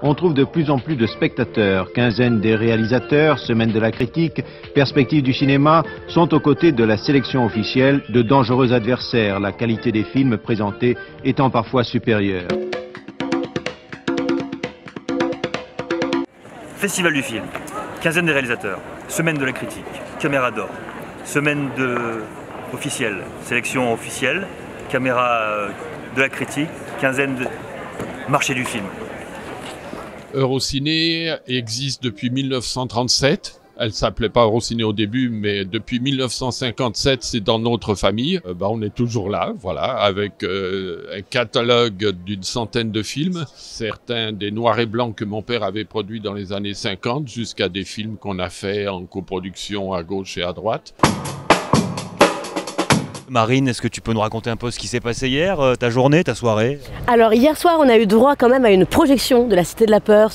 on trouve de plus en plus de spectateurs. Quinzaine des réalisateurs, semaine de la critique, perspective du cinéma sont aux côtés de la sélection officielle de dangereux adversaires, la qualité des films présentés étant parfois supérieure. Festival du film, quinzaine des réalisateurs, semaine de la critique, caméra d'or, semaine officielle, sélection officielle, caméra de la critique, quinzaine de marché du film. Eurociné existe depuis 1937. Elle s'appelait pas Eurociné au début, mais depuis 1957, c'est dans notre famille. On est toujours là, voilà, avec un catalogue d'une centaine de films. Certains des noirs et blancs que mon père avait produits dans les années 50, jusqu'à des films qu'on a fait en coproduction à gauche et à droite. Marine, est-ce que tu peux nous raconter un peu ce qui s'est passé hier, ta journée, ta soirée? Alors hier soir, on a eu droit quand même à une projection de La Cité de la Peur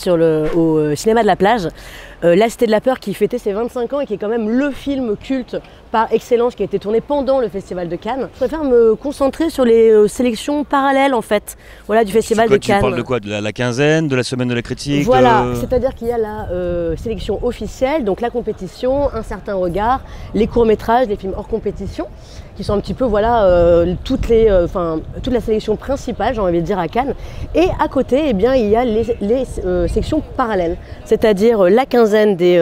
au cinéma de la plage. La Cité de la Peur qui fêtait ses 25 ans et qui est quand même le film culte par excellence qui a été tourné pendant le Festival de Cannes. Je préfère me concentrer sur les sélections parallèles en fait, voilà, du Festival de Cannes. Tu parles de quoi? De la quinzaine, de la semaine de la critique? Voilà, c'est-à-dire qu'il y a la sélection officielle, donc la compétition, un certain regard, les courts-métrages, les films hors compétition, qui sont un petit peu voilà, toute la sélection principale, j'ai envie de dire, à Cannes. Et à côté, eh bien, il y a les sections parallèles, c'est-à-dire la quinzaine des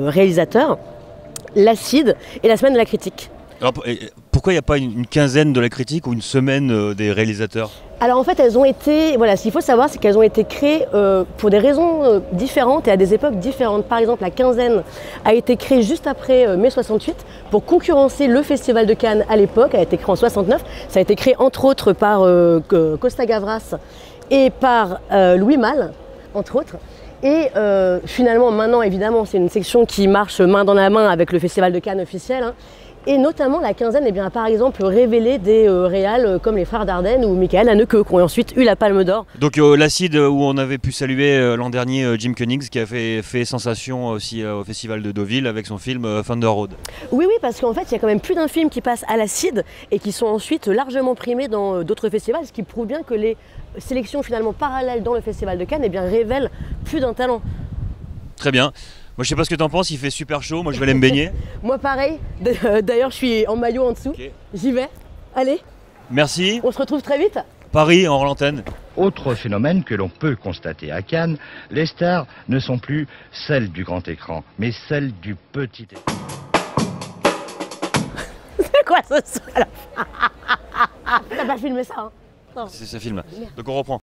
réalisateurs, l'Acide et la semaine de la critique. Alors pourquoi il n'y a pas une quinzaine de la critique ou une semaine des réalisateurs? Alors en fait elles ont été, voilà, ce qu'il faut savoir c'est qu'elles ont été créées pour des raisons différentes et à des époques différentes. Par exemple la quinzaine a été créée juste après mai 68 pour concurrencer le Festival de Cannes à l'époque, elle a été créée en 69, ça a été créé entre autres par Costa Gavras et par Louis Malle, entre autres. Et finalement, maintenant, évidemment, c'est une section qui marche main dans la main avec le Festival de Cannes officiel. Hein. Et notamment, la quinzaine, eh bien, a par exemple révélé des réals comme les frères Dardenne ou Michael Haneke, qui ont ensuite eu la Palme d'Or. Donc l'Acide, où on avait pu saluer l'an dernier Jim Cummings, qui a fait sensation aussi au Festival de Deauville avec son film Thunder Road. Oui, parce qu'en fait, il y a quand même plus d'un film qui passe à l'Acide et qui sont ensuite largement primés dans d'autres festivals, ce qui prouve bien que les sélections finalement parallèles dans le Festival de Cannes eh bien, révèlent plus d'un talent. Très bien. Moi je sais pas ce que t'en penses, il fait super chaud, moi je vais aller me baigner. Moi pareil, d'ailleurs je suis en maillot en dessous, okay. J'y vais, allez. Merci. On se retrouve très vite. Paris en l'antenne. Autre phénomène que l'on peut constater à Cannes, les stars ne sont plus celles du grand écran, mais celles du petit écran. C'est quoi ce son? T'as pas filmé ça hein? C'est ça filme. Donc on reprend.